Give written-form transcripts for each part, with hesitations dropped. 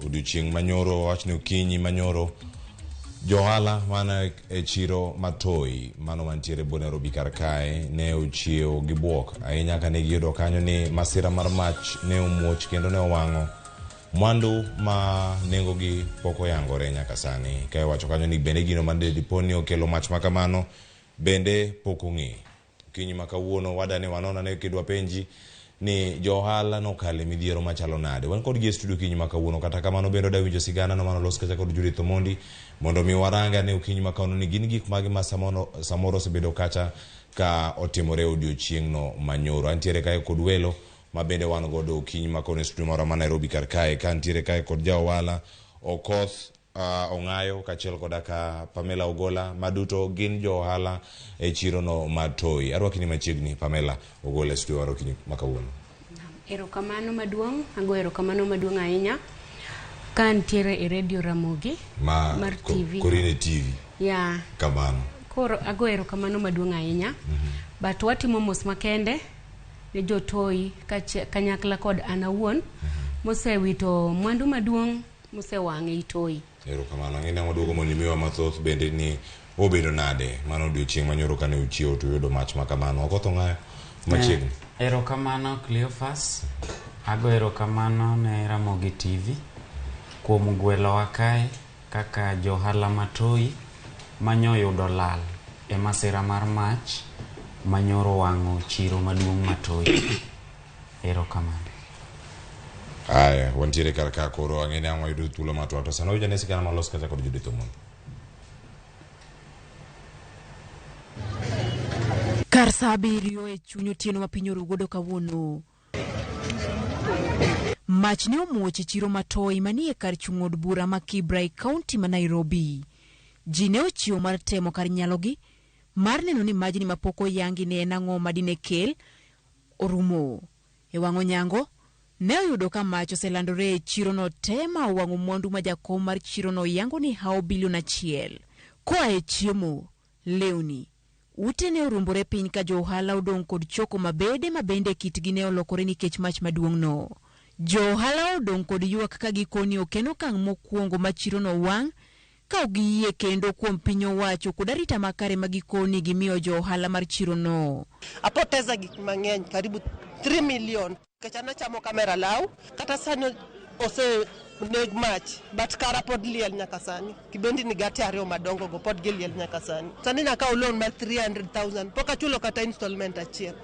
odiochieng' manyoro wachni okinyi manyoro johala mana e chiro matoi mano mantiere buo Nairobi kar kae ne ochiewo gi buok ahinya ka ne giyudo kanyo ni masira mar mach ne omuoch kendo ne owang'o mwandu ma nengogi pok oyangore nyaka sani. Kae wacho kanyo ni bende gino mane dipo ni okelo mach makamano bende pok ong'e. Okinyi ma kawuono wadani wanona ne kidwa penji ni johala nokale midhiero machalo nade. Wan kod gi studio kinyi ma kawuono kata kamano bendo da winjo sigana no mano los kacha kod Judith Omondi mondo mi waranga ne okinyi ma kawuono ni gin gik magi ma samoro sebedo kacha ka otimore odiochieng' no manyoro. Antiere kae kod welo ma bende wan godo okinyi ma kawuono studio moro ma Nairobi kar kae ka antiere kae kod jaohala Okoth Ong'ayo kachiel koda ka Pamela Ogola maduto gin johala e chiro no matoi. Arwakini machiegni Pamela Ogola e studio waro kinyi makawuono. Erokamano maduong', ago erokamano maduong' ahinya. Ka antiere e radio Ramogi mar TV. Korine TV. Ya. Kamano. Koro ago erokamano maduong' ahinya. But watimo mos makende ne jotoi kanyakla kod anawuon mosewito mwandu maduong' mosewang'e itoi. Erokamano ng'ina maduogo monimiwa mathoth bende ni obedo nade mano odiochieng' manyoro kane uchiewo to yudo mach makamano. Okoth Ong'ayo machiegni. Erokamano Cleophas, ago erokamano ne Ramogi TV kuom gwelowa kae kaka johala matoi manyoyudo lal e masira mar mach manyoro wang'o chiro maduong' matoi. Erokamano. Aya, wantiere kar ka koro ang'ene ang'o yudo thuolo matwato sana uja nesi kana malos kacha kod Judith Omondi. Kar saa 7 e chuny otieno ma piny orugodo kawuono. Mach ne omuoch e chiro matoi manie kar chung' od bura ma Kibra County ma Nairobi. Ji ne ochiwo mar temo kar nyalogi mar neno ni majni mapok oyangi ne en ang'o madine kel orumo. E wang'o nyango ne oyudo ka mach oselandore e chiro no tema wang'o mwandu ma jakom mar chiro no yango ni hao bilion 1. Koa e chiemo, lewni, ute ne orumbore piny ka johala odong' kod choko mabende kitgi ne olokore nikech mach maduong' no. Johala odong' kod ywak ka gikoni okeno okang' mokwongo ma chiro no wang' ka ogiyie kendo kuom piny owacho kod arita makare ma gikoni gimiyo johala mar chiro no. Apoteza gik mang'eny karibu 3 million. Kachana chamo kamera lau kata sani ose neg mach but kara pod liel nyaka sani kibendi ni gati ariyo madongo go pod giliel nyaka sani naka loan mar 300,000 poka chulo kata installment achiel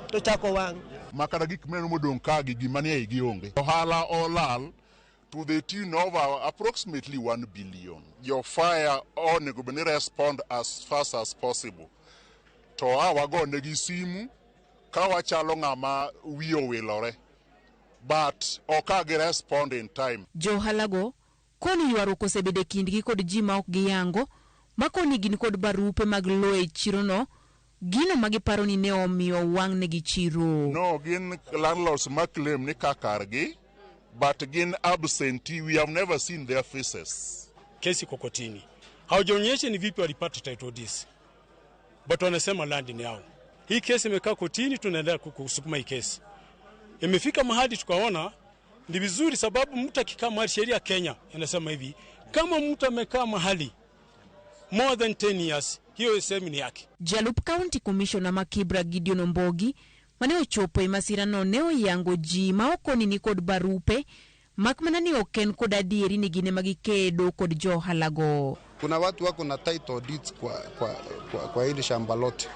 to chako wang' makara gik meno modong' ka gi manie igi onge. Ohala olal to the tune of approximately 1 billion. Your fire onego beni respond as fast as possible. To awago negi simu ka wachalo ng'ama wiyo wilore but okagi respond in time. Johalago koni ywaruok osebede kindgi kod ji ma ok giyango makoni gin kod barupe mag lo e chiro no gino magiparo ni ne omiyo wang' negi chiro. No, gin landlords maclaim ni kakargi but gin absentee. We have never seen their faces. Kesi kokotini haujaonyesha ni vipi walipata title deeds but wanasema land ni yao. Hii kesi imekaa kotini, tunaendelea kusukuma hii kesi. Imefika mahali tukaona ni vizuri, sababu mtu akikaa mahali, sheria Kenya inasema hivi, kama mtu amekaa mahali more than 10 years, hiyo sehemu ni yake. Jalup County Commissioner Makibra Gideon Ombogi mane ochopo e masira no ne oyango ji ma okoni ni kod barupe makmana ni oken kod adieri ni gine magikedo kod johalago. Kuna watu wako na title deeds kwa hili shamba lote.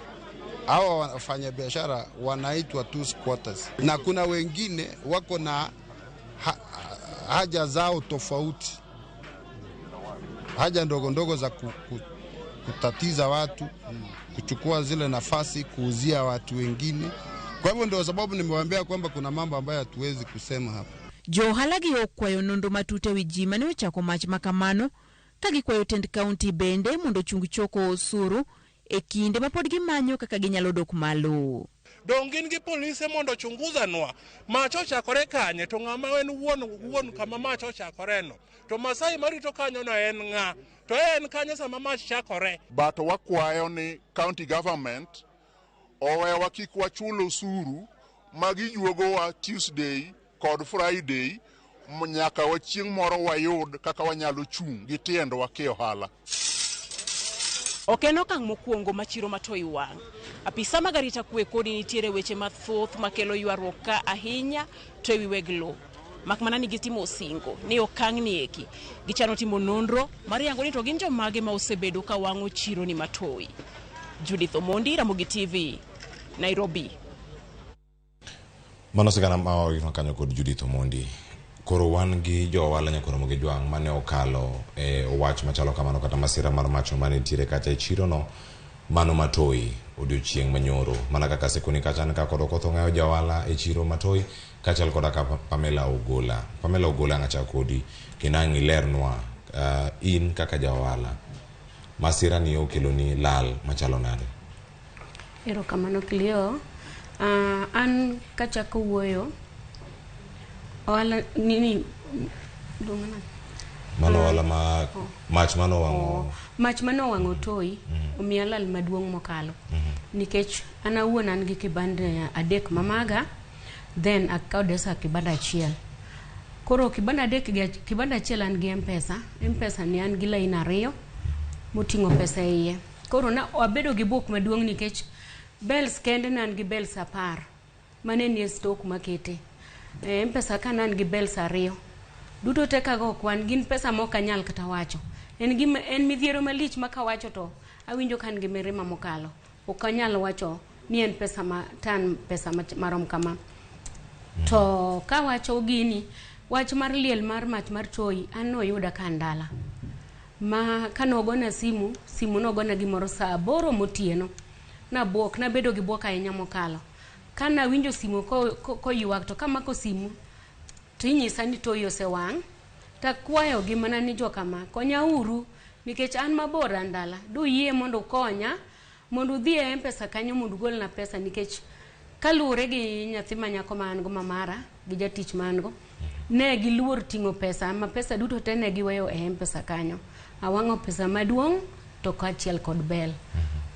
Hawa wafanya biashara wanaitwa two squatters. Na kuna wengine wako na haja zao tofauti. Haja ndogo ndogo za kutatiza watu, kuchukua zile nafasi, kuuzia watu wengine. Kwa hivyo ndio sababu nimewaambia kwamba kuna mambo ambayo hatuwezi kusema hapa. Johalagi okwayo nondo matute wijima ne ochako mach makamano kagikwayo tend county bende mondo chung choko osuru e kinde ma pod gimanyo kaka ginyalo dok malo. Dongin gi polise mondo chunguza nwa mach ochakore kanye to ng'ama en wuon kama mach ochakore no to Masai marito kanyo no en ng'a to en kanyo sama mach chakore. But wakwayo ni county government owewa kik wachulo osuru magijuogo wa Tuesday kod Friday nyaka wachieng' moro wayud kaka wanyalo chung' gi tiendwa ki ohala. Ok en okang' mokwongo ma chiro ma Toi wang'. Apisa mag arita kwe kodi nitiere weche mathoth makelo ywaruok ka ahinya to ewi weg lowo. Mak mana ni gitimo osingo ni okang' ni eki gichano timo nonro mar yango ni to gin jomage ma osebedo ka wang'o chiro ni ma Toi. Judith Omondi, Ramogi TV, Nairobi. Mano sigana ma orino kanyo kod Judith Omondi. Koro wan gi jo ohala nyaka Ramogi Jwang' mane okalo wach machalo kamano kata masira mar mach mane nitiere kacha e chiro no mano ma Toi odiochieng' manyoro. Mana kaka sekoni kacha ka kod okotho ng'ayo jo ohala e chiro ma Toi kachal koda ka Pamela Ogola. Pamela Ogola ng'acha kodi kinang' ilernwa in kaka ja ohala. Masira ni okelo ni lal machalo nade? Erokamano Cleo. An kachako wuoyo ohala nini dongana mano ohala ma mach mano wang'o mach mano wang'o Toi omiya lal maduong' mokalo nikech an awuon an gi kibande adek mamaga then akaw desa kibanda achiel. Koro kibanda adek gi kibanda achiel an gi M-Pesa ni an gi line 2 moting'o pesa iye. Koro na abedo gi buok maduong' nikech bells kende nan gi bells 10 mane ni stock makete. M-Pesa ka nan gi bells 2 duto te kago kwan gin pesa mok anyal kata wacho. En midhiero malich ma kawacho to awinjo kan gi mirima mokalo. Ok anyal wacho ni en pesa pesa marom kama. To kawacho gini wach mar liel mar mach mar Toi an no yuda kan dala. Ma kanogona simu nogona gimoro saa 8 motieno. Na buok na bedo gi buok ahinya mokalo. Kana winjo simu ko yuak to kamako simu to inyisa ni Toi osewang'. Takwayo gimana ni jo kama konya uru nikech an mabor andala. Du yie mondo konya mondo udhi e M-Pesa kanyo mondo gol na pesa nikech kalure gi nyathi manyako ma an go mamara gi jatich mango ne giluor ting'o pesa ma pesa duto te ne giweyo e M-Pesa kanyo. Awang'o pesa maduong' to kachiel kod bel.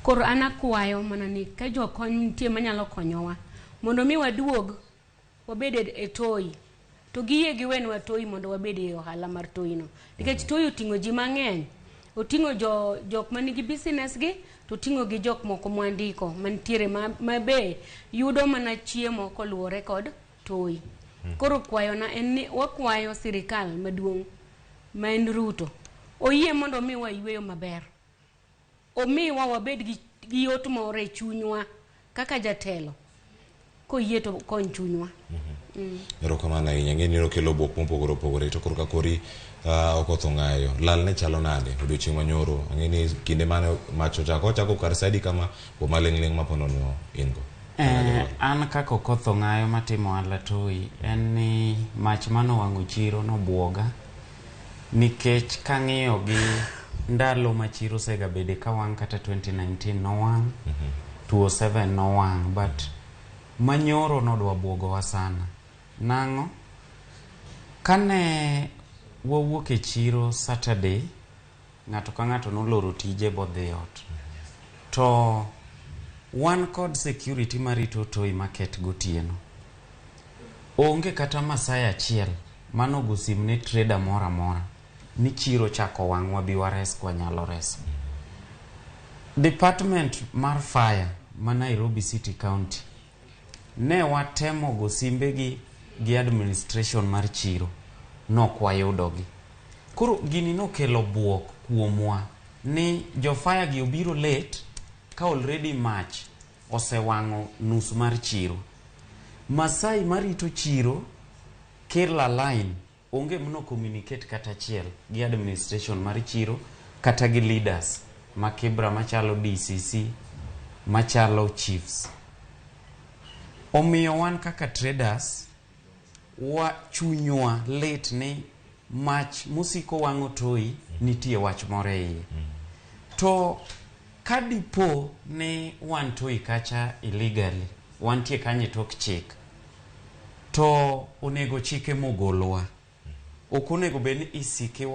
Koro an akwayo mana ni ka jo kony nitie manyalo konyowa mondo mi waduog wabed e Toi to giye giwenwa Toi mondo wabed e ohala mar Toi no nikech Toi oting'o ji mang'eny. Oting'o jok manigi business gi to oting'o gi jok moko mwandiko mantiere mabe yudo mana chiemo koluwore kod Toi. Koro kwayo na en ni wakwayo sirikal maduong' ma en Ruto oyie mondo mi wayweyo maber. Omiwa wabed gi yot moro e chunywa kaka jatelo koyie to kony chunywa. Erokamano ahinya ng'eni okelo buok mopogore opogore to koro ka kori okotho ng'ayo lal ne chalo nade odiochieng' manyoro ng'eni kinde mane mach ochako kar sadi kama maling'ling' maponono ingo. An kaka okotho ng'ayo matimo ohala Toi en ni mach mano wang'o chiro nobwoga nikech kang'iyo gi ndalo ma chiro segabede ka wang' kata 2019 no wang' 2007 no wang' but manyoro nodwa bwogowa sana. Nang'o kane wawuok e chiro Saturday ng'ato ka ng'ato noloro tije bodhi ot to wan kod security marito Toi market gotieno. Onge kata Masai achiel manogo sim ne trader mora mora ni chiro chako wang' wabi wares kwa nyalo reso. Department mar fire ma Nairobi City County ne watemo go simbe gi administration mar chiro nok wayudogi. Koro gini nokelo buok kuomwa ni jo fire gi obiro late ka already mach osewang'o nus mar chiro. Masai marito chiro kila line onge mno communicate kata chiel gi administration mar chiro kata gi leaders makibra machalo DCC machalo chiefs. Omiyo wan kaka traders wa chunywa late ni mach musiko wang'o Toi nitie wach more iye. To kadipo ne wan Toi kacha illegally wantie kanye tok chik to onego chike mogolwa. Ok onego bed ni isiki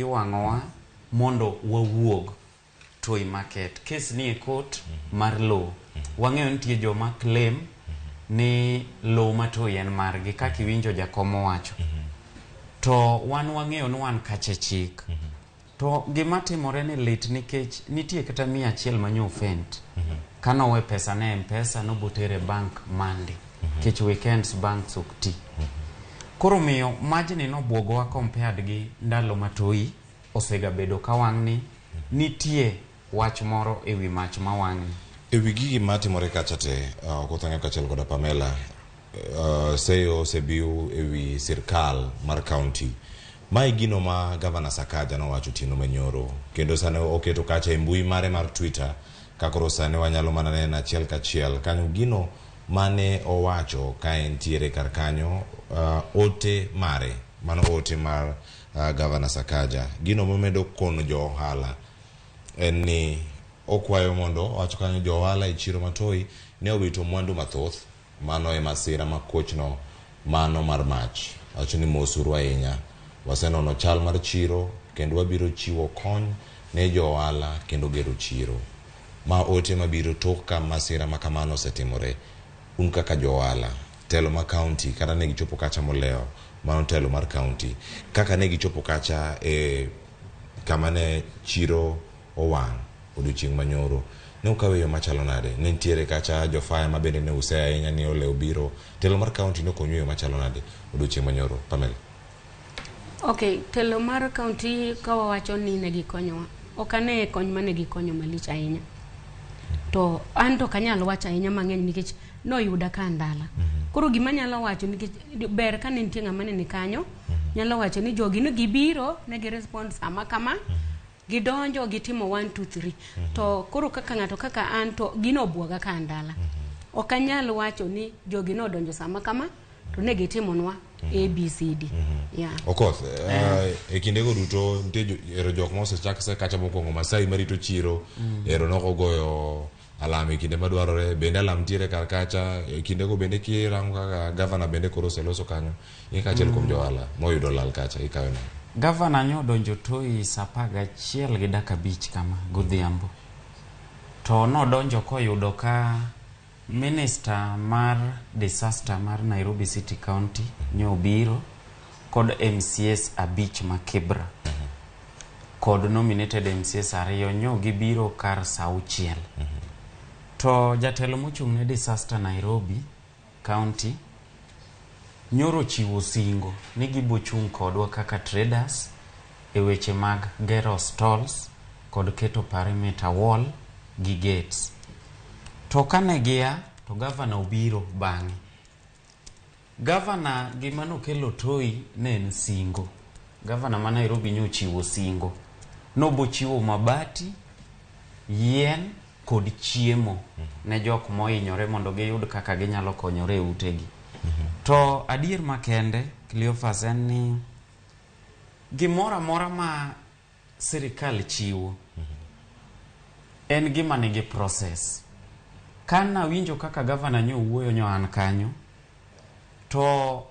wang'owa mondo wawuog Toi market. Case ni e court mar law. Wang'eyo nitie joma claim ni lo matoi en margi kaka iwinjo jakomo wacho. To wan wang'eyo ni wan kache chik. To gima timore ni lit nikech nitie kata 100 manyo fent. Kano we pesa ne M-Pesa no botere bank Monday. Kech weekends banks ukti. Koro miyo majni no buogowa compared gi ndalo matoi osega bedo ka wang'ni nitie wach moro ewi mach ma wang'ni. Ewi gigi matimore kacha te kotang'e kachel koda Pamela seyo sebiu ewi sirkal mar county. Mai gino ma Governor Sakaja no wacho tino manyoro kendo sane oketo kacha e mbui mare mar Twitter kakoro sane wanyalo mana neno achiel kachiel kanyo gino mane owacho ka entiere kar kanyo ote mare mano ote mar Governor Sakaja gino momedo kono jo ohala en ni okwayo mondo wacho kanyo jo ohala e chiro matoi ne owito mwandu mathoth mano e masira makochno mano mar Mach wacho ni mosuru ahinya wasenono chal mar chiro kendo wabiro chiwo kony ne jo ohala kendo gero chiro ma ote mabiro tok ka masira makamano osetimore un kaka jo ohala telo ma county kata ne gichopo kacha moleo mano telo mar county kaka ne gichopo kacha kama ne chiro owang' odiochieng' manyoro ne ukaweyo machalo nade ne ntiere kacha jo fire mabende ne use ahinya ni ole obiro telo mar county no konyo machalo nade odiochieng' manyoro Pamela. Okay, telo mar county kawa wacho ni ne gikonyowa okane kony mane gikonyo malich ahinya to anto kanyalo wacho ahinya mang'eny nikech no yuda ka ndala koro gima nyalo wacho nikech ber ka ne nitie ng'ama ne ni kanyo nyalo wacho ni jogi no gibiro ne gi respond sama kama gidonjo gitimo 1 2 3 to koro kaka ng'ato kaka anto gino buoga ka ndala okanyalo wacho ni jogi no donjo sama kama to ne gitimonwa ABCD yeah of course e kindego duto nitie ero jok mose chakse kacha mokwongo Masai marito chiro ero noko goyo alama e kinde madwarore bende alam tiere kar kacha e kindego bende kirango kaka Governor bende koro seloso kanyo ikachiel kuom johala moyudo lal kacha ikawe na Governor nyo donjo toi saa 11:05 kama godhiambo to no donjo koyudo ka Minister mar disaster mar Nairobi City County nyo biro kod MCS abich ma Kibra kod nominated MCS ariyo nyo gibiro kar saa 6 to jatelo mochung' ne disaster Nairobi County nyoro chiwo singo ni gibochung' kodwa kaka traders e weche mag gero stalls kod keto perimeter wall gi gates to kane gia to Governor obiro bang'e. Governor gima nokelo toi ne en singo. Governor ma Nairobi nyo chiwo singo. Nobo chiwo mabati, yien kod chiemo ne jok mohinyore mondo giyud kaka ginyalo konyore e utegi. To adier makende Cleophas en ni gimora mora ma sirikal chiwo en gima nigi process. Kana winjo kaka Governor nyo wuoyo nyo an kanyo to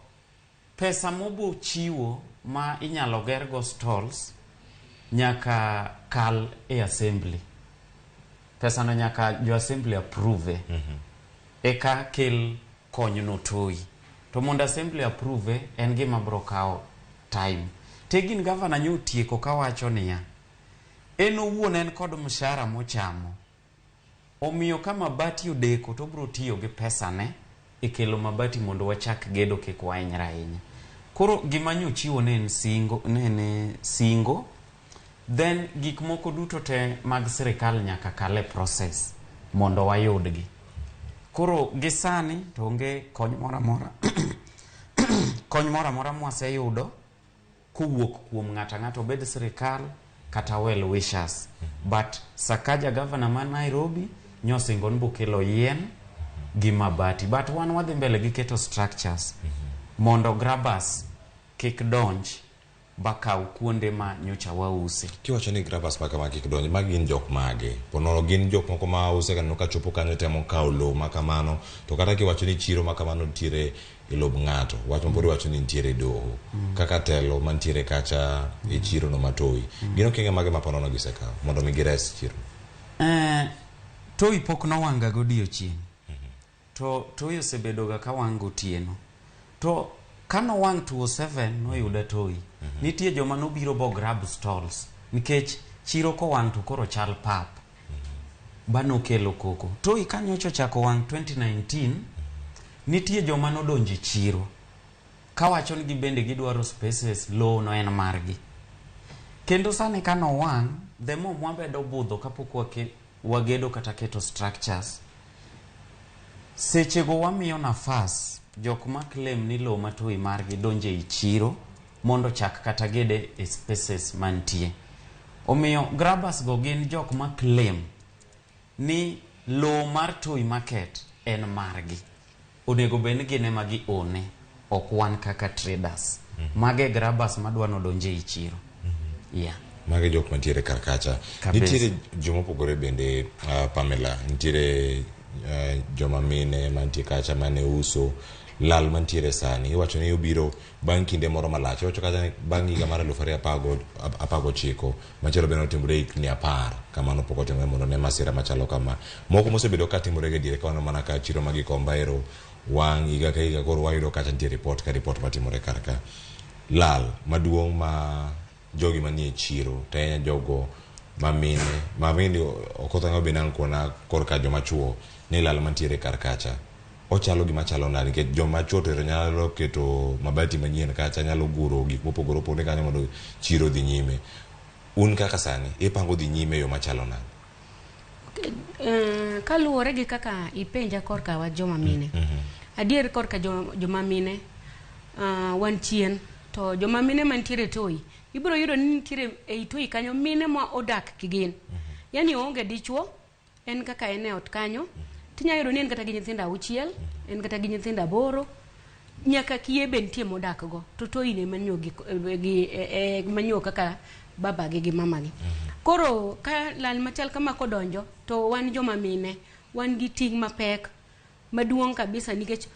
pesa mobo chiwo ma inyalo gergo stalls nyaka kal e assembly. Pesa no nyaka jo assembly approve eka kel kony no toi to mondo assembly approve en gima bro kao time tegin Governor nyo tieko kawacho niya en owuon en kod mshahara mochamo omiyo kama mabati odeko to bro tiyo gi pesa ne e kelo mabati mondo wachak gedo kik wainyra ahinya koro gima nyo chiwo ne en singo then gik moko duto te mag sirikal nyaka kale process mondo wayudgi koro gisani to onge kony mora mora kony mora mora mwaseyudo kuwuok kuom ng'ato bed sirikal kata well wishers but Sakaja Governor ma Nairobi nyosingo nbo kelo yien gi mabati but wan wadhi mbele gi keto structures mondo grabbers kik donj bakaw kuonde ma nyocha wause. Kiwacho ni grabbers baka ma kik donj magin jok mage pono gin jok moko ma use kan ka chopo kanyo temo kaw lo makamano to kata kiwacho ni chiro makamano tiere e lob ng'ato wacho mbori wacho ni tiere doho kaka telo mantiere kacha e chiro no matoi gino kinga mage mapono no gisekaw mondo mi gires chiro toi pok no wanga godiochieng to Toi osebedoga ka wang' gotieno. To kano wang' 207 noyuda Toi. Nitie joma nobiro bo grab stalls. Nikech chiro ko wang' to koro chal pap. Bano kelo koko. Toi kanyocho chako wang' 2019, nitie joma nodonji chiro. Kawacho ni gibende gidwaro spaces, low no en margi. Kendo sane kano wang', the more mwabedo budho kapok wagedo kata keto structures. Sechego wamiyo nafas jok ma claim ni low ma Toi margi donje i chiro mondo chak kata gede e spaces mantie. Omiyo grabbers go gin jok ma claim ni low mar Toi market en margi. Onego beni gine magi one, okwan kaka traders. Mage grabbers madwano donje i chiro. Yeah. Mage jok mantiere karkacha. Nitiere joma pogore bende Pamela, nitiere joma mine mantie kacha mane uso lal mantiere sani. Iwacho ni ubiro bang' kinde moro malach. Iwacho kata ni bang' higa mar 2019 machalo bende otimore higni 10 kamano pok otimore mondo ne masira machalo kama. Moko mosebedo ka timore ga diere kawano mana ka chiro magi Kombaero wang' higa ka higa koro wayudo kacha nitie report matimore karka. Lal maduong' ma jogi manie chiro tenya jogo mamine okothango benang kona korka joma chuo ni lal mantiere karkacha ochalo gima chalo nani nikech joma chuo to nyalo keto mabati manyien kacha nyalo guro gik mopogore opogore kanyo mondo chiro dhi nyime. Un kaka sani ipango dhi nyime yo machalo nani? Kaluwore gi kaka ipenja korka wa joma mine. Adier korka joma mine wan chien to joma mine mantiere Toi ibiro yudo ni nitiere ei Toi kanyo mine ma odak kigin. Yani onge dichuo en kaka ene ot kanyo. Tinya yudo ni en kata gi nyithinda 6, en kata gi nyithinda 8, nyaka kiye be nitie modak go. To Toi ne manyo gi manyo kaka baba gi mama gi. Koro ka lal machal kama kodonjo to wan joma mine wan gi ting' mapek maduong' kabisa nikech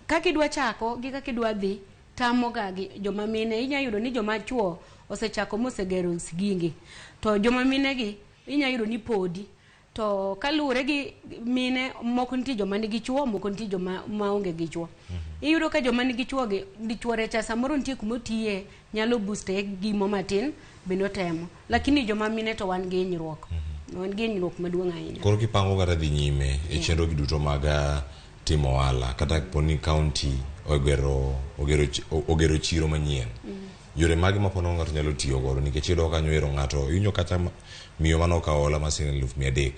kaka idwa chako gi kaka idwa dhi tamoga gi joma mine. Inya yudo ni joma chuo osechako mosegero sigingi to joma mine gi inya yudo ni podi to kaluwore gi mine moko nitie joma nigi chuo moko nitie joma maonge gi chuo. Iyudo ka joma nigi chuo gi dichuore cha samoro nitie kumotiye nyalo booste gimo matin bendo temo lakini joma mine to wan gi hinyruok. Wan gi hinyruok maduong' ahinya. Koro kipango kata dhi nyime e chenro gi duto mag timo ohala kata poni county ogero chiro manyien. Yore magi mapono ng'ato nyalo tiyo godo nikech iyudo kanyo ero ng'ato inyo kata miyo mano ka ola masin 300,000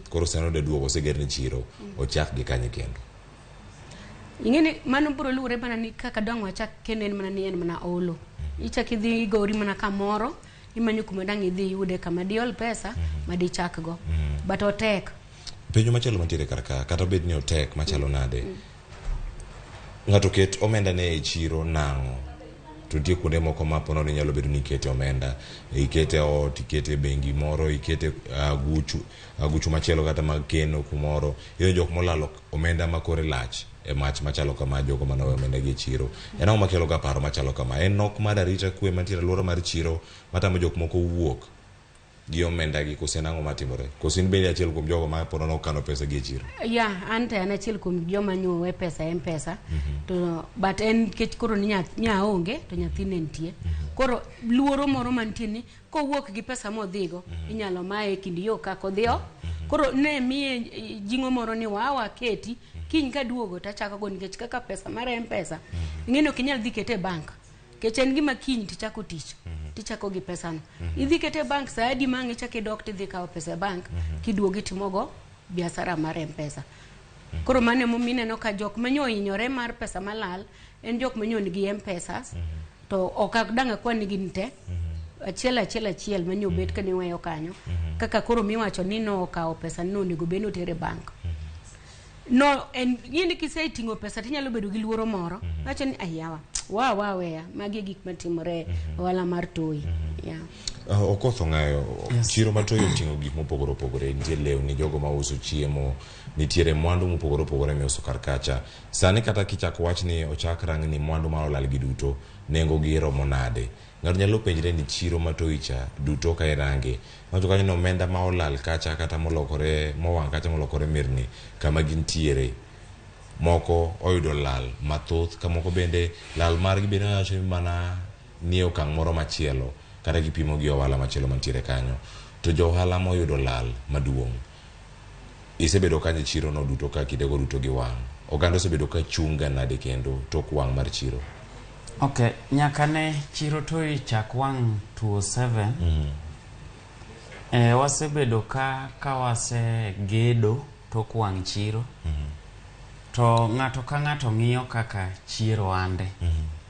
koro seno de duogo oseger ni chiro ochak gi kanye kendo. Ingene mano biro luwore mana ni kaka dang' wachak kendo en mana ni en mana olo. Ichak idhi igori mana kamoro imanyo kuma dang' idhi yude kama diol pesa madi chak go. But otek. Penjo machalo mantiere karka kata bed ni otek machalo nade. Ng'ato ket omenda ne e chiro nang'o. To tie kuonde moko mapono ni nyalo bedo ni ikete omenda, ikete ot, ikete bengi moro, ikete aguchu machielo kata mag keno kumoro. Iyo jok molalo omenda makore lach e mach machalo kama jogo manawe omenda gi chiro. En ang'o makelo ga paro machalo kama? En nok mar arita kwe mantiere alwora mar chiro matamo jok moko wuok gi omenda gi kose nang'o matimore? Kose in bende achiel kuom jogo ma pono nokano pesa gi e chiro? Ante an achiel kuom joma nyuwe pesa M-Pesa. To but en kech koro ni nya onge to nyathine nitie. Koro luoro moro mantie ni kowuok gi pesa modhigo inyalo mae kindi yo kako dhiyo. Koro ne miye jingo moro ni wawa keti kiny ka duogo tachako go nikech kaka pesa mar M-Pesa ing'eno kinyal dhi kete bank. Kech en gima kiny tichako tich. Tichako gi pesa no. Idhi kete bank sa adi mang' ichaki dok tidhi kao pesa bank kiduogi timogo biashara mar M-Pesa. Koro mane momine no ka jok manyo hinyore mar pesa malal en jok manyo nigi M-Pesa to okak dang' akwan nigi nte achiel manyo bet ka niweyo kanyo kaka koro miwacho ni no kao pesa no nego beno tere bank. No en yini kisei tingo pesa tinyalo bedo gi luoro moro wacho ni ayawa weya magi gik matimore wala mar Toi. Okotho ng'ayo chiro ma Toi oting'o gik mopogore opogore, nitie lewni, jogo ma uso chiemo, nitiere mwandu mopogore opogore miuso karkacha. Sani kata kichako wach ni ochak rang ni mwandu ma olal gi duto nengo gi romo nade? Ng'ato nyalo penjre ni chiro ma Toi cha duto ka irange wacho kanyo omenda ma olal kacha kata molokore mowang' kacha molokore mirni kama gintiere moko oyudo lal mathoth ka moko bende lal margi bende wacho mana nie okang' moro machielo kata gipimo gi ohala machielo mantiere kanyo. To jo ohala moyudo lal maduong', isebedo kanye chiro no duto ka kidego duto gi wang', oganda osebedo ka chunga nade kendo tok wang' mar chiro? Okay, nyaka ne chiro toi chak wang' 207 wasebedo ka wase gedo tok wang' chiro to ng'ato ka ng'ato ng'iyo kaka chiro ande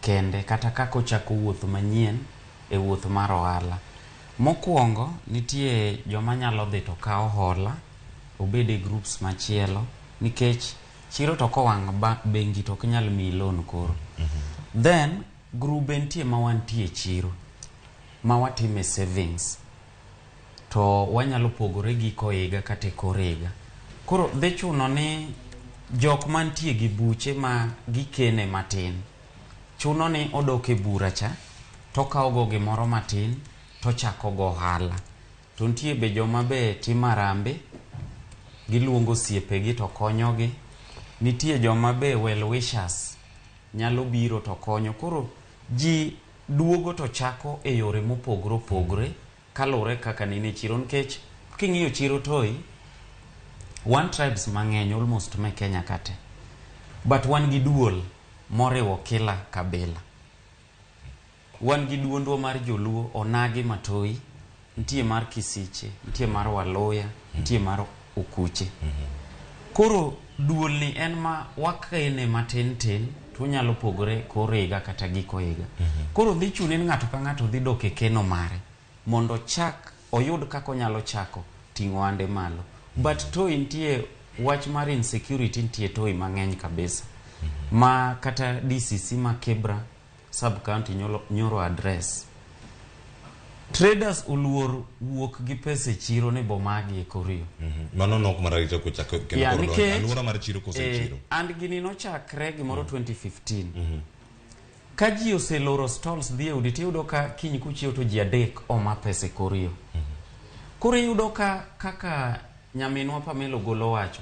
kende kata kako chako wuoth manyien e wuoth mar ohala. Mokwongo nitie joma nyalo dhi to kao hola obede groups machielo nikech chiro to kowang' bengi to ok nyal mi loan koro. Then grube nitie ma wantie chiro ma watime savings to wanyalo pogore giko higa kata kor higa. Koro dhi chuno ni jok mantie gi buche ma gikene matin chuno ni odok e bura cha to kaogo gimoro matin to chako go ohala. To nitie be joma be timo arambe giluongo siepegi to konyogi. Nitie joma be well wishers nyalo biro to konyo. Koro ji duogo to chako e yore mopogore opogore kalure kaka nene chiro nikech king'iyo chiro toi one tribes mang'eny almost me Kenya kate but wan gi duol moriwo kila kabila. Wan gi duondwa mar Joluo, Onagi, Matoi, nitie mar Kisiche, nitie mar Waluya, nitie mar Okuche. Koro duol ni en ma wakene matin tin tunyalo pogore kor higa kata giko higa. Koro dhi chune ni ng'ato ka ng'ato dhi dok e keno mare mondo chak oyud kako nyalo chako ting'o ande malo. But toi nitie wach mar insecurity nitie toi mang'eny kabisa ma kata DCC ma Kibra sub county nyoro address. Traders uluor wuok gi pesa chiro ne bomagi e korio. Mano nok mararito ko chako kendo alura mar chiro ko se chiro. And gini no chakre gimoro 2015. Ka ji oseloro stalls dhi udi tiyudo ka kiny kuchiew to ji adek oma pesa korio. Koro yudo ka kaka nyaminwa Pamelo Golo wacho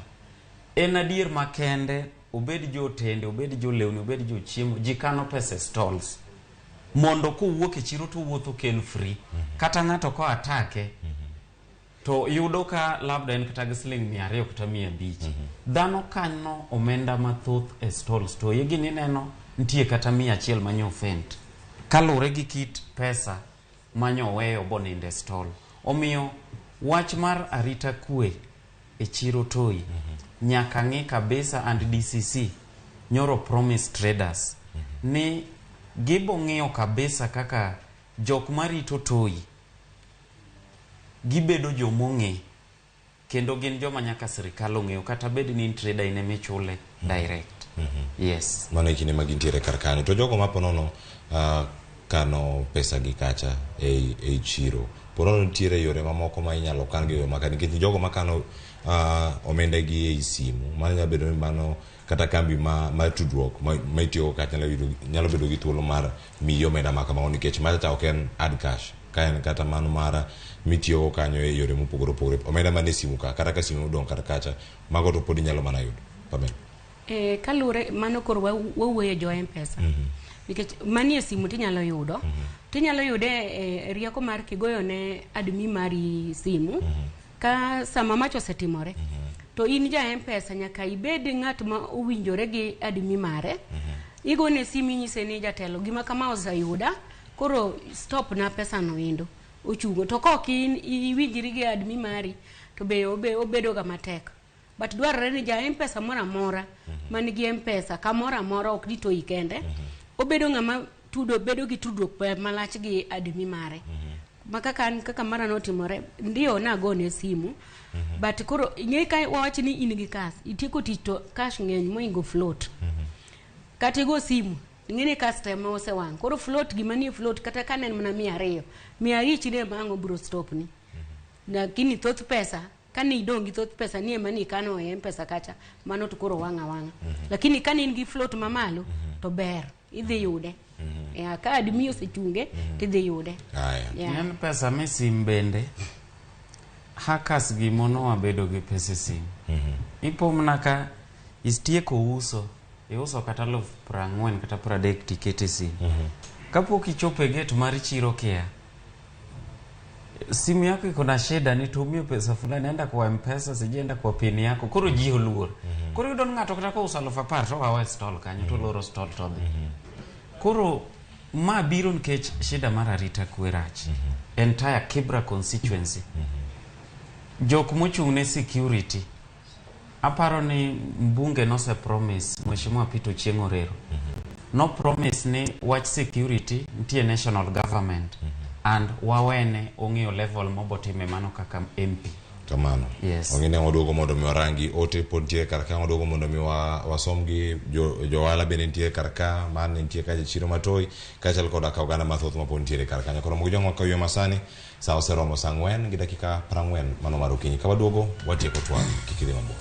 en adier makende obed jo tende obed jo lewni obed jo chiemo ji kano pesa stalls mondo kowuok e chiro to wuotho ken free kata ng'ato ko atake to yudo ka labda en kata gi siling 200 kata 500 dhano kano omenda mathoth e stalls to yegi ni neno nitie kata 100 manyo fent kalure gi kit pesa manyo weyo boninde stall. Omiyo wach mar arita kwe e chiro toi nyaka ng'i kabisa and DCC nyoro promise traders ni gibo ng'iyo kabisa kaka jok marito toi gibedo jomong'e kendo gin joma nyaka sirikal ong'eyo kata bed ni trader ine michule direct. Yes. Mano ikine magintiere kar kanyo. To jogo maponono kano pesa gi kacha e chiro. Ponono ntiere yore mamoko ma inyalo kan gi maka nikech jogo makano omenda gi e simu mano nyalo bedo ni mano kata kambi ma tudruok ma itiyo kata nyalo bedo gi thuolo mar miyo omenda maka ma nikech macha ok en ad cash ka en kata mano mara mitiyo kanyo e yore mopogore opogore omenda mane simu ka kata ka simu dong kata kacha mago to pod inyalo mana yudo. Pamela. Kalure mano kor wawuoyo jo M-Pesa. Nikech manie simu tinyalo yudo tinyalo yude rieko mar kigoyo ne admi mari simu ka sama macho setimore to in ja M-Pesa nyaka ibed ng'at ma owinjore gi admi mare igone simu nyise ni jatelo gima kama osayuda koro stop na pesa no indo ochungo to kok iwinjiri gi admi mari to be obedo ga matek. But dwarore ni ja M-Pesa mora mora man gi M-Pesa kamora mora ok dito ikende obedo ng'ama bedo gi tudruok malach gi admi mare. Kaka mara notimore ndio nagone simu but koro ing'e ka wawach ni in gi cash itieko tito cash ng'eny moingo float kata go simu ing'e ni customer osewang' koro float gima ni float kata kanen mana 200 chine bango bro stop ni lakini thoth pesa kani idongi thoth pesa ni ema ni kano e M-Pesa kacha mano to koro wanga lakini kani in gi float mamalo to ber idhi yude. Ka admi osechunge tidhi yude. Nyen pesa mi sim bende hakas gimono wabedo gi pesa sim. Ipo mnaka istieko uso, iuso kata 40,000 kata 30 tikete simu. Kapok ichopo e gate mar chiro kia, simu yako iko na shida, nitumie pesa fulani, enda kwa M-Pesa, sijienda kwa pin yako, koro ji oluor. Koro yudo ng'ato kata ko uso 10,000 to wawe stall kanyo to loro stall to dhi. Koro ma biro nikech shida mar arita kwe rach. Entire Kibra constituency. Jok mochung' ne security. Aparo ni mbunge no se promise, Mheshimiwa Pito Chieng' Orero. No promise ni watch security ntie national government. And wawene ong'eyo level mobotime mano kaka MP. Kamano. Yes. Ongine wadogo mondo mi warangi ote pontie karaka wadogo mondo mi wasomgi joala bene ntie karaka man ntie kaje chiro matoi kachal koda ka oganda mathoth ma pontie karaka nyakoro mugo jongo kayo masani sawa seromo sangwen gi dakika 40 mano mar okinyi ka wadogo watieko twang kikidhi mabor.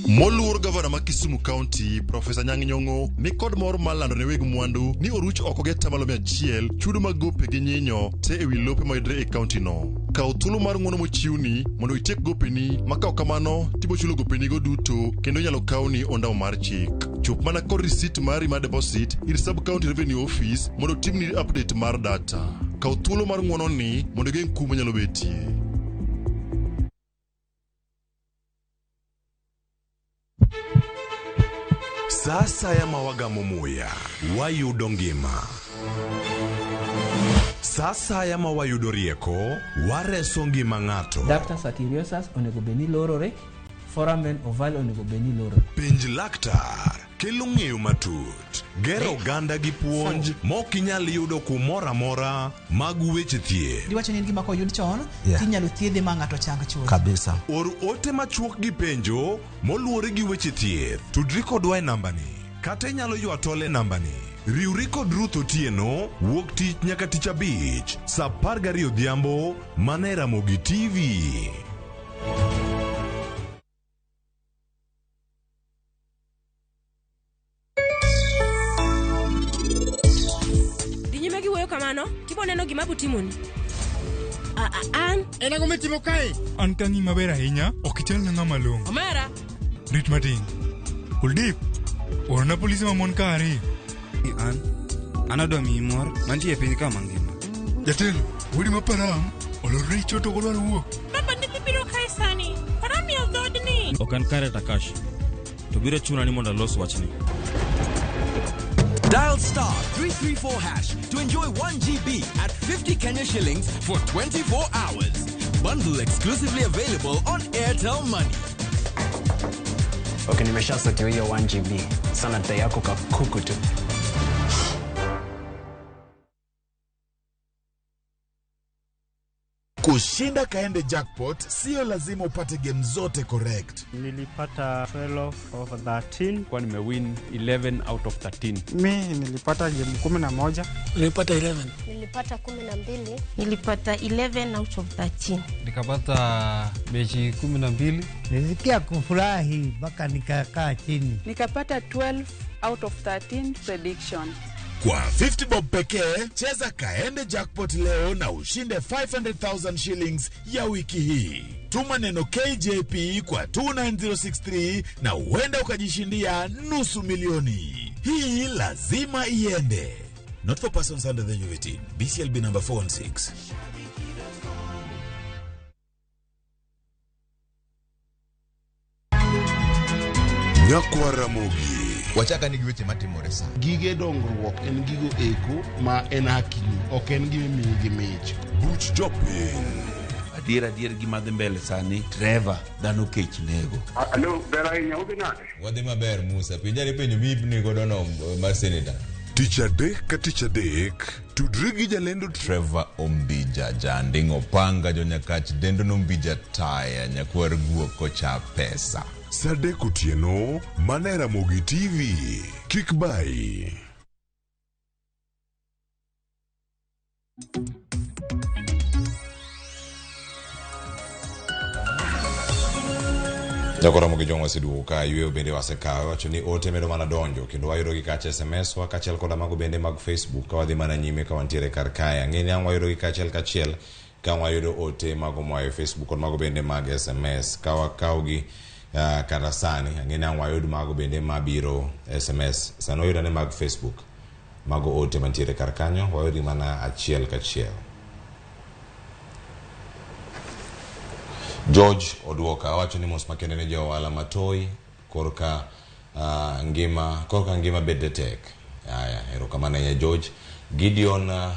Moluor Gavana ma Kisumu County, Professor Nyang'o ni kod mor malando ne weg mwandu ni oruch oko ge tamalo 100 chudo mag gope gi nyinyo te ewi lope mayudre e county no. Kaw thuolo mar ng'uono mochiwni mondo itiek gopeni, ma kaw kamano tibo chulo gopeni go duto kendo nyalo kawni ondamo mar chik. Chop mana kod receipt mari mar deposit ir sub county revenue office mondo timni update mar data. Kaw thuolo mar ng'uono ni mondo geng' kuma nyalo betie. Sasa ya mawagamo muya, wayudo ngima. Sasa ya mawayudo rieko, wareso ngima ng'ato. Ductus arteriosus onego beni lorore, foramen oval onego beni lorore. Penj laktar, kelo ng'eyo matut, gero ganda gi puonj, mok inyal yudo kumora mora mag weche thieth. Diwacho ni gima koyud chon, tinyalo thiedhe ma ng'ato chang chuth. Kabisa. Or ote machuok gi penjo, moluore gi weche thieth. Tudri kodwa e nambani, kata inyalo ywa tole nambani. Riwri kod Ruth Otieno, wuok tich nyaka tich abich, saa 12 odhiambo, mana e Ramogi TV. Kamano, tipo neno gima butimoni. An enago mitimo kae. An kangi maber ahinya, okichal na ng'ama long'. Omera. Rit matin. Kuldip. Orna polisi mamon kari. An adwa miyi mor mantie piny ka mangima. Jatelo, wodi maparam, olore choto golwar wuok. Baba nilibiro kae sani. Param ya dhodni. Ok an kare Takashi. To biro chuna ni mondo alos wachni. Dial star 334 hash to enjoy 1 GB at 50 Kenya shillings for 24 hours. Bundle exclusively available on Airtel Money. Okay, nimeshasetiwa hiyo 1 GB. Sana data yako kakuku tu. Kushinda kaende jackpot sio lazima upate game zote correct. Nilipata 12 of 13 kwa nimewin 11 out of 13. Mimi nilipata game 11. Nilipata 11. Nilipata 12. Nilipata 11 out of 13. Nikapata mechi 12. Nilisikia kufurahi mpaka nikakaa chini. Nikapata 12 out of 13 prediction. Kwa 50 bob pekee, cheza kaende jackpot leo na ushinde 500,000 shillings ya wiki hii. Tuma neno KJP kwa 29063 na huenda ukajishindia nusu milioni. Hii lazima iende. Not for persons under the age of 18. BCLB number 416. Nyakwa Ramogi. Wachaka nigi weche matimore sa. Gige dongruok en gigo eko ma en hakili, ok en gime miyi gi mich. Buch jopiny. Adier gima dhi mbele sani, Trevor dhano kech nego. Alo, ber ahinya udhi nade? Wadhi maber Musa, pinjari penjo mibni godo no mar senator. Tich adek ka tich adek, tudri gi jalendo Trevor Ombija, janding opanga jonyakach dendo nombija taya nyakwar guok kocha pesa. Sadek Otieno, mana Ramogi TV. Kik bai. Ramogi jongwa siduogo ka yueyo bende wasekawe wacho ni ote medo mana donjo kendo wayudo gi kacha SMS wa kachiel koda mago bende mag Facebook ka wadhi mana nyime ka wantiere kar kae. Ang'eni ang' wayudo gi kachiel ka wayudo ote mago moayo Facebook kod mago bende mag SMS ka wakaw gi kata sani. Ang'eni ang' wayud mago bende mabiro SMS sano wayudo ne mag Facebook mago ote mantiere kar kanyo wayudi mana achiel kachiel. George Oduoka wacho ni mos makende ne jo wala matoi korka ngima bede tek. Ero kamana ya George. Gideon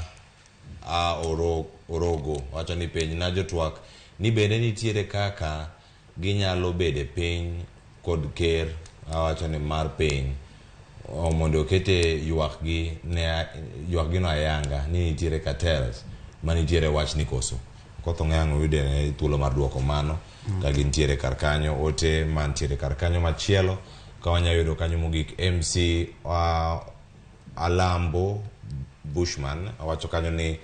Orogo wacho ni penj na jotwak ni bende nitiere kaka ginyalo bede piny kod ker wacho ni mar piny mondo kete ywak gi no ayanga ni nitiere cartels manitiere wach ni koso kotho ng'ango yude thuolo mar duoko mano ka gintiere kar kanyo ote mantiere kar kanyo machielo ka wanya yudo kanyo mogik MC Alambo Bushman wacho kanyo ni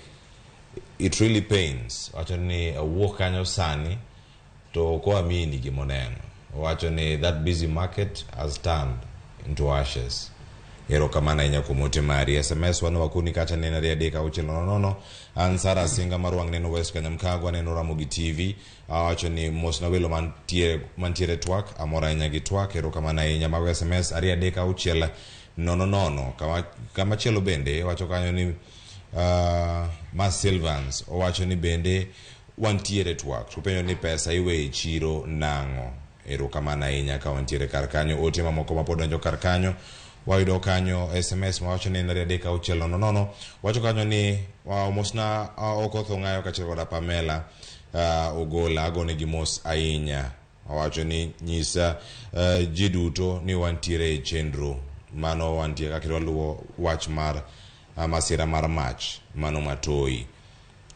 it really pains wacho ni wuok kanyo sani to ko amini gimoneno wacho ni that busy market has turned into ashes. Ero kamana inya kumote mari SMS wano wakuni kacha nena ria deka uchelo nono ansara singa maruang neno West Kenya mkagwa neno Ramogi TV wacho ni mosna welo mantiere twak amora inya gitwak. Ero kamana inya mago SMS aria deka uchela nono kama chelo bende wacho kanyo ni Mas Silvans wacho ni bende wantiere twak tupenyo ni pesa iwe chiro nang'o. Ero kamana inya ka wantiere kar kanyo ote mamoko mapodonjo kar kanyo wayudo kanyo SMS wacho ni nare deka uchelo nono wacho kanyo ni mosna okotho ng'ayo kachiel koda Pamela Ogola agone gi mos ahinya wacho ni nyisa ji duto ni wantiere e chenro mano wantiere kaka waluwo wach mar masira mar Mach mano matoi.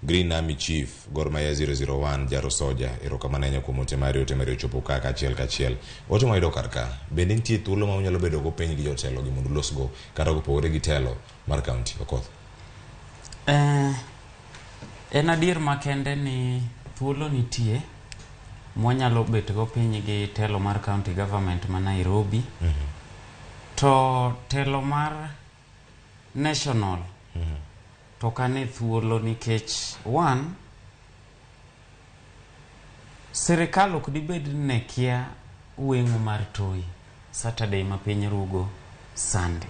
Green Army Chief Gor Mahia 001 Jaro Soja. Ero kamana nya kumote mari chopo kaka kachiel ote mayudo karka bende nitie thuolo ma unyalo bedo go piny gi jotelo gi mondo losgo kata gopogore gi telo mar county Okoth. En adier makende ni thuolo nitie mwanyalo bet go piny gi telo mar county government ma Nairobi to telo mar national to kane thuolo nikech serikal ok dibed ne kia weng'o mar toi Saturday ma piny rugo Sunday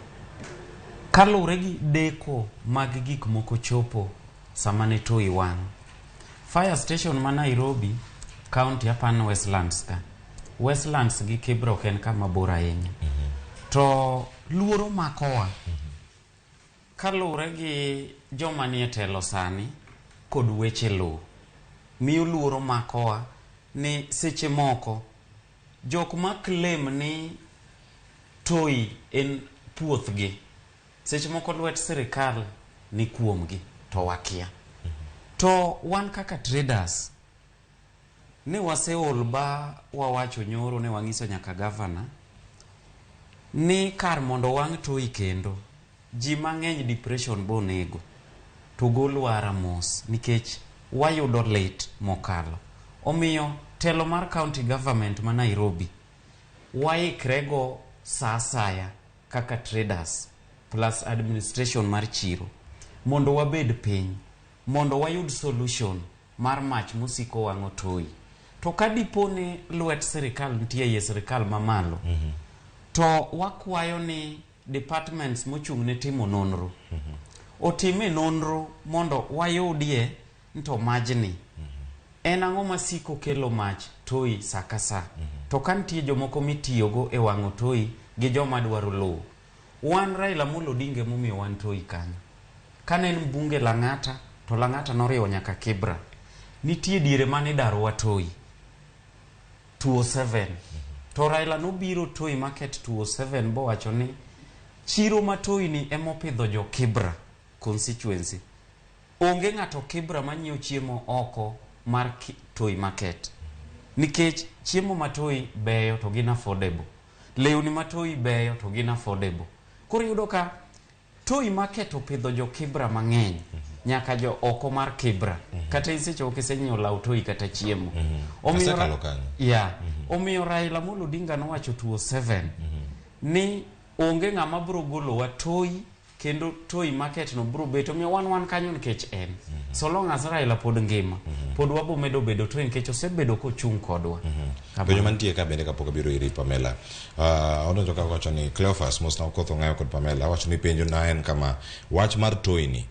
kalure gi deko mag gik moko chopo sama ne toi wang'. Fire station ma Nairobi county apan Westlands gi Kibra ok en kama bor ahinya to luoro makowa kalure gi joma nie telo sani kod weche lo miyo luoro makowa ni seche moko jok ma claim ni toi en puothgi seche moko lwet serikal ni kuomgi to wakia to wan kaka traders ne waseol ba wawacho nyoro ne wangiso nyaka governor ni kar mondo wang' toi kendo ji mang'eny depression bonego to golwara mos nikech wayudo late mokalo omiyo telo mar county government ma Nairobi waikrego asaya kaka traders plus administration mar chiro mondo wabed piny mondo wayud solution mar mach musiko wang'o toi to kadipone lwet serikal nitie serikal mamalo to wakwayo ni departments mochung'ne timo nonro otime nonro mondo wayudie nto majni en ang'o masiko kelo mach toi sakasa to kantie jomoko mitiyogo e wang'o toi gi joma dwaro lowo. Wan Raila Amolo Odinga momiyo wan toi kanyo kane en mbunge Lang'ata to Lang'ata noriwo nyaka Kibra nitie diere mane darwa toi 207 to Raila nobiro toi market 207 bo wacho ni chiro matoi ni emopidho jo Kibra constituency onge ng'ato Kibra manyiewo chiemo oko mar toi market nikech chiemo matoi beyo to gin affordable lewni matoi beyo to gin affordable koro yudo ka toi market opidho jo Kibra mang'eny nyaka jo oko mar Kibra kata isecho kisenyo law Toi kata chiemo omiyo Raila Amolo Odinga nowacho 207 ni onge ng'ama bro golo wa Toi kendo Toi market no bro beto mi wan kanyo nikech en so long as Raila pod ngima pod wabo medo bedo Toi nikech osebedo kochung' kodwa penjo mantie ka bende kapok abiro iri Pamela odonjo ka wacho ni Cleophas mos na okotho ng'ayo kod Pamela wacho ni penjo na en kama wach mar Toi ni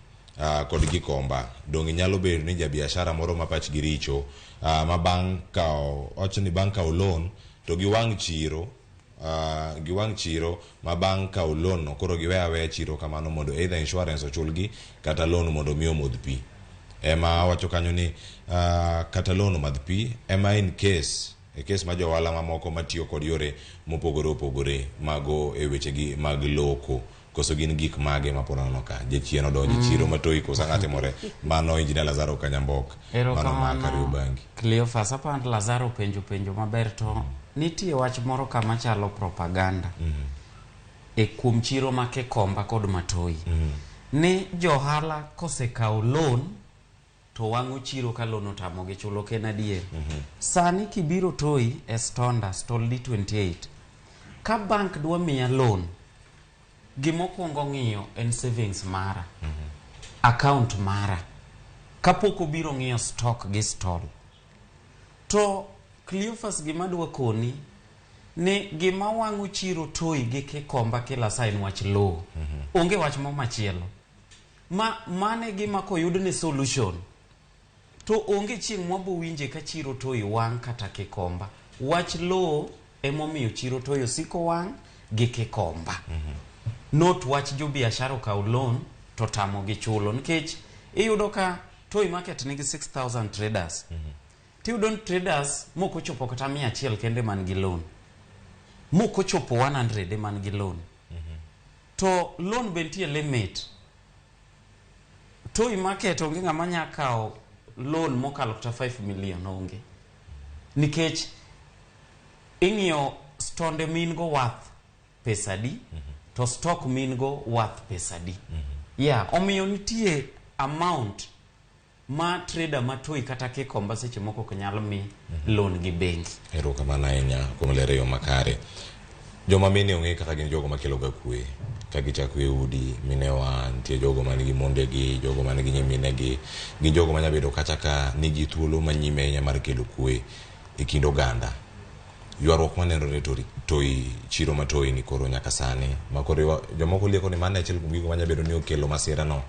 kod gikomba dongi nyalo bedo ni jabiashara moro ma pach giricho ma bang' kao wacho ni bang' kao loan to giwang' chiro ma bang' kao loan no koro giweya chiro kamano mondo either insurance ochulgi kata loan mondo mi omodh pi ema wacho kanyo ni kata loan omadh pi ema in case ma jowala mamoko matiyo kod yore mopogore opogore mago e wechegi mag loko koso gin gik mage maponono ka jechien odonjo chiro ma Toi kosa ng'atimore mano Injinia Lazaro Kanyambok mano makari ubangi Cleophas apand Lazaro penjo maber to nitie wach moro kama chalo propaganda e kuom chiro ma Kikomba kod Matoi ni johala kosekao loan to wang'o chiro ka loan otamogi chulo ken adier sani kibiro Toi e stall D28 ka bank dwa miya loan gimokwongo ng'iyo en savings mara account mara kapok obiro ng'iyo stock gi stall to Cleophas gima dwa koni ni gima wang'o chiro Toi gi Kikomba kila saa en wach low onge wach mo machielo mane gima koyud ni solution to onge chieng' mwabo winje ka chiro Toi wang' kata Kikomba wach low emomiyo chiro Toi osiko wang' gi Kikomba not wach jo biashara kao loan to tamo gi chulo nikech iyudo ka Toi market nigi 6000 traders tiyudo traders moko chopo kata 100 kende man gi loan moko chopo 100 man gi loan to loan bentie limit Toi market onge ng'ama nya kao loan mokalo kata 5 million onge nikech ing'iyo stonde min go worth pesadi to stock min go worth pesadi omiyo nitie amount ma trader ma Toi kata Kikomba seche moko kanyalo mi loan gi bengi ero kama na enya kuom lere yo makare joma mine onge kaka gin jogo makelo ga kwe ka gichako e udi minewa nitie jogo manigi monde gi jogo manigi nyimine gi gin jogo manya bedo kachaka nigi thuolo manyime nya mar kelo kwe e kind oganda ywaruok manenore Toi chiro ma Toi ni koro nyaka sani makore jomoko lieko ni mane achiel kuom gigo manya bedo ni okelo masira no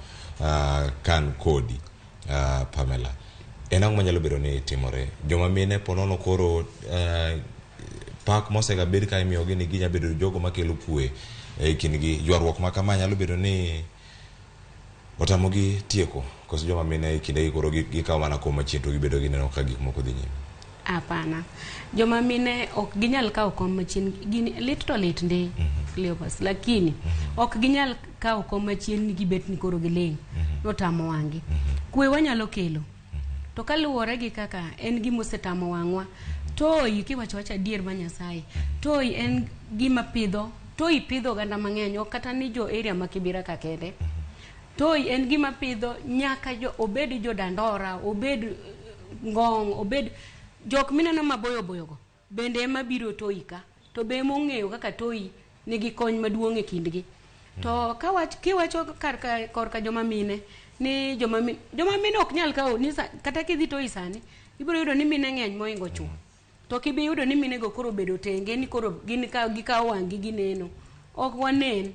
kan kodi Pamela en ang'o manyalo bedo ni timore joma mine ponono koro pak mosega bed ka imiyogi ni ginya bedo jogo makelo kwe e kindgi ywaruok ma kama nyalo bedo ni otamogi tieko koso joma mine e kindegi koro gikawo mana koma chien to gibedo gineno ka gik moko dhi nyime apana joma mine ok ginyal kawo kom machien gini lit to lit ndi Cleophas lakini ok ginyal kawo kom machien ni gibet ni koro gileng no tamo wangi kwe wanyalo kelo to kaluwore gi kaka en gima osetamo wang'wa Toi kiwacho wacha adier ma Nyasaye Toi en gima Toi pidho ganda mang'eny ok kata ni jo area ma Kibira ka kende Toi en gima pidho nyaka obed jo Dandora obed Ngong obed jok mineno maboyo go bende ema biro Toi ka to be mong'eyo kaka Toi nigi kony maduong' e kindgi to kiwacho korka joma mine ni joma mine ok nyal kawo ni kata kidhi Toi sani ibiro yudo ni mine ng'eny moingo chuo to kibi yudo ni mine go koro bedo tenge ni koro gin gikawo wang'gi gineno ok wanen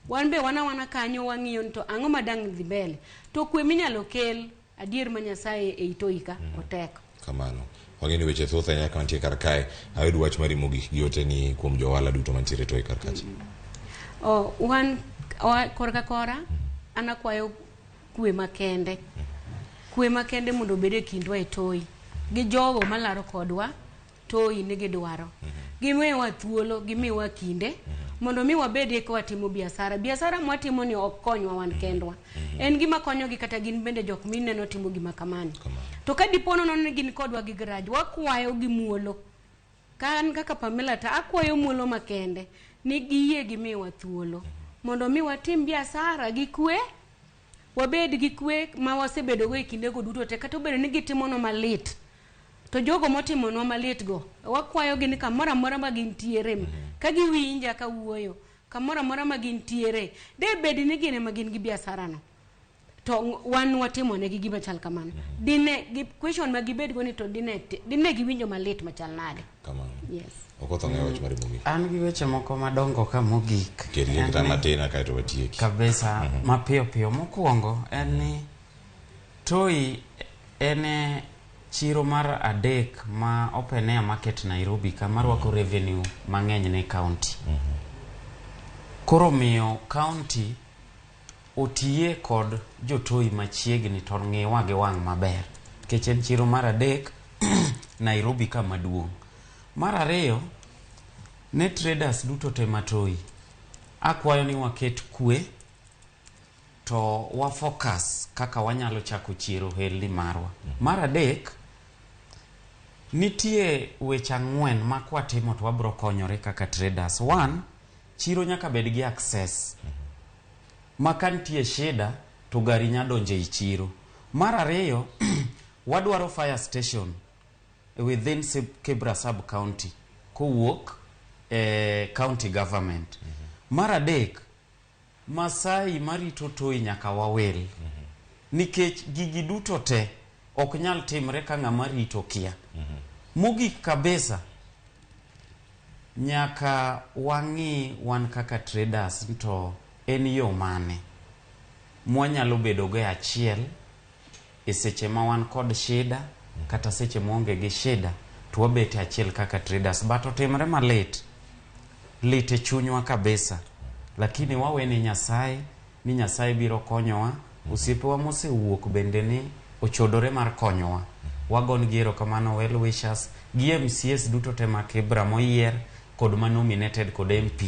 wan be wana kanyo wang'iyo to ang'o madang' dhi mbele to kwe minyalo kel adier ma Nyasaye e Toi ka otek kamano wageni weche thoth anya kantie kar kae ayud wach mari mogik gi ote ni kuom jowala duto mantiere Toi kar kacha wan kora anakwayo kwe makende mondo bede kindwa e Toi gi jogo malaro kodwa Toi nigi dwaro gimiwa thuolo gimiwa kinde mondo mi wabedie ka watimo biashara mwatimo ni ok konywa wan kendwa en gima konyogi kata gin bende jok mineno timo gima kamano to ka dipono non gin kodwa gi garaj wakwayo gi muolo kan kaka Pamela ta akwayo muolo makende ni giyie gimiwa thuolo mondo mi watim biashara gi kwe wabed gi kwe ma wasebedo go e kinde go duto te kata obedo ni gitimono malit to jogo motimonwa malit go wakwayo gi ni kamoro amora ma gintiere ka giwinja ka wuoyo kamoro amora ma gintiere de bed ni gin ema gin gi biashara no to wan watimo ne gi gima chal kamano dine gi question ma gibed go ni to dine giwinjo malit machal nade kamano yes okotho ng'eyo wach mar mogik an gi weche moko madongo ka mogik kendo matin ka to watieki kabisa mapiyo piyo mokwongo en ni Toi en chiro mar adek ma open air market Nairobi kama rwako revenue mang'eny ne county koro miyo county otiye kod jotoi machiegni to ng'iwa gi wang' maber kech en chiro mar adek Nairobi ka maduong' mar ariyo ne traders duto te matoi akwayo ni waket kwe to wa focus kaka wanyalo chako chiro helni marwa mar adek nitie weche ang'wen ma kwatimo to wabro konyore kaka traders. One, chiro nyaka bed gi access maka nitie shida to gari nyadonje i chiro. Mar ariyo wadwaro fire station within Kibra sub county kowuok county government. Mar adek Masai marito Toi nyaka wawel nikech gigi duto te ok nyal timre ka ng'ama rito kia. Mogik kabisa nyaka wang'i wan kaka traders to en yo mane mwanyalo bedo go achiel e seche ma wan kod shida kata seche mwonge gi shida to wabete achiel kaka traders but otimre malit lite chunywa kabisa lakini wawe ni Nyasaye biro konyowa osiepewa mosewuok bende ni ochodore mar konyowa wagon giero kamano well wishers gi MCS duto te ma Kibra moyier kod ma nominated kod MP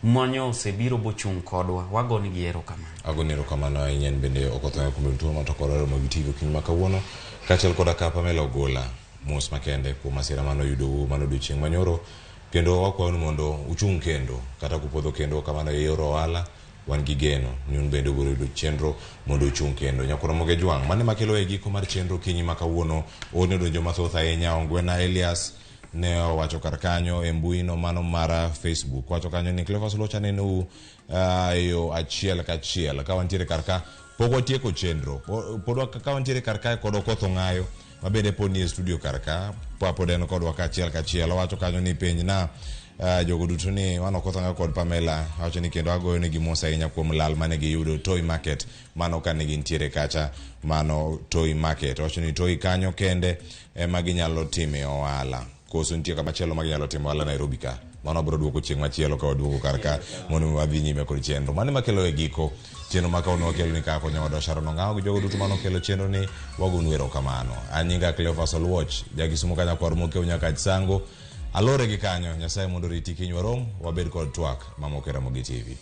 monyo osebiro bochung' kodwa wagon giero kamano agonero kamano ahinya bende okotho kumbuntu ma to kororo mo gitigo kiny makawuono kachel koda ka Pamela Ogola mos makende kuom masira mano yudo mano duchieng' manyoro kendo wakwayo mondo uchung' kendo kata kupodho kendo kamano e yor ohala wan gi geno nyun bende ugoro yudo chenro mondo uchung' kendo nyakoro moge jwang' mane makelo e giko mar chenro kinyi makawuono one donjo mathoth ahinya Ongwena Elias ne wacho kar kanyo e mbui no mano mara Facebook wacho kanyo ni Cleophas Locha ne no yo achiel kachiel ka wantiere kar ka pogo tieko chenro podwa ka wantiere kar ka kod okotho ng'ayo mabende poni e studio kar ka podeno kodwa ka achiel kachiel wacho kanyo ni penj na jogo duto ni wan okotho ng'ayo kod Pamela wacho ni kendo agoyo ne gimos ahinya kuom lal mane giyudo Toi market mano ka ne gintiere kacha mano Toi market wacho ni Toi kanyo kende ema ginyalo time ohala koso nitie kama chielo maginyalo timo ohala Nairobi ka mano bro duoko chieng' machielo ka waduogo kar ka mondo wadhi nyime kod chenro mane makelo e giko chenro makawuono wakelo ni kako nyodo Sharon Ong'aw gi jogo duto mano kelo chenro ni wagon wero kamano anyinga Cleophas Watch jagisumo kanya kwar moke unyaka sango alore gi kanyo Nyasaye mondo riti kinywa rom wabed kod twak mamoke Ramogi TV.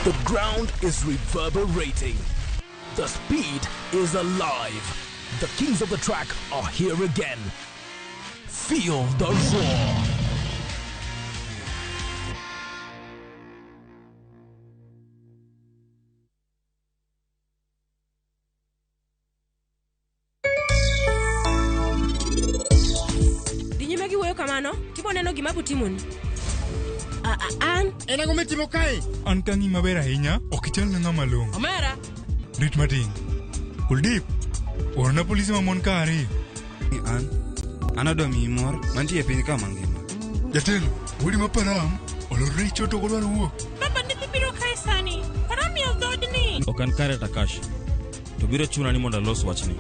The ground is reverberating. The speed is alive. The kings of the track are here again. Feel the roar. Dinyime gi wuoyo kamano, kibo neno gima butimoni. An en ang'o mitimo kae? An kang'i maber ahinya, ok ichal na ng'ama malong'o. Omera. Rit matin. Kuldip, Orna polisi mamon ka ariyo. Anadwa mi mor mantie piny kama ngima. Jatelo, wodi maparam olorre choto kodwaro wuok. Baba nithi biro kae sani. Param ya dhodni. Okan kare Takashi. To biro chuna ni mondo los wachni.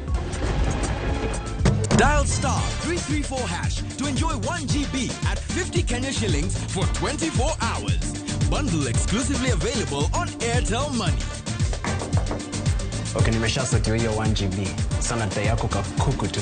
Dial star 334 hash to enjoy 1 GB at 50 Kenya shillings for 24 hours. Bundle exclusively available on Airtel Money. Okay, nimeshasetiwa hiyo 1 GB. Sana data yako kakuku tu.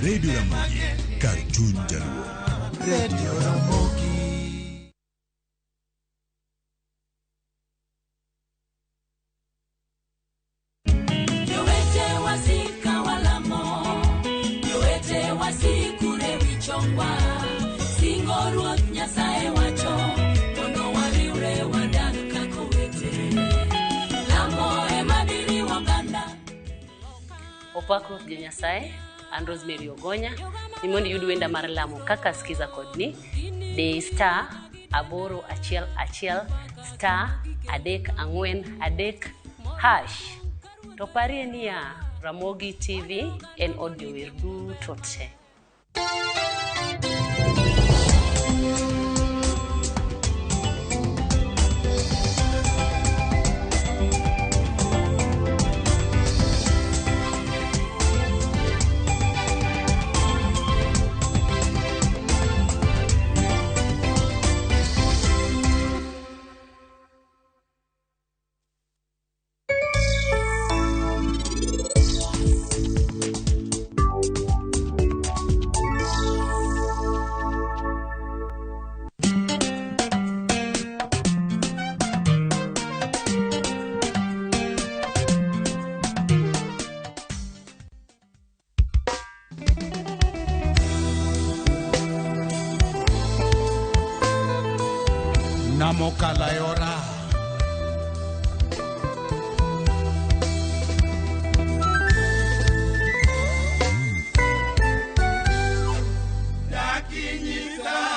Radio Ramogi, Cartoon Jaluo. Radio Ramogi. Yowete wasika walamo, yowete wasikure wichongwa, singo ruoth nyasaye wacho, mondo wariure wadak kako wete, lamo emadiri waganda. Opako gi nyasaye. And Rosemary Ogonya nimondo yud wenda mar lamo kaka skiza kodni de star aboro achiel achiel star adek angwen adek hash to parie niya Ramogi TV en audio wirdu tote. Namokala yora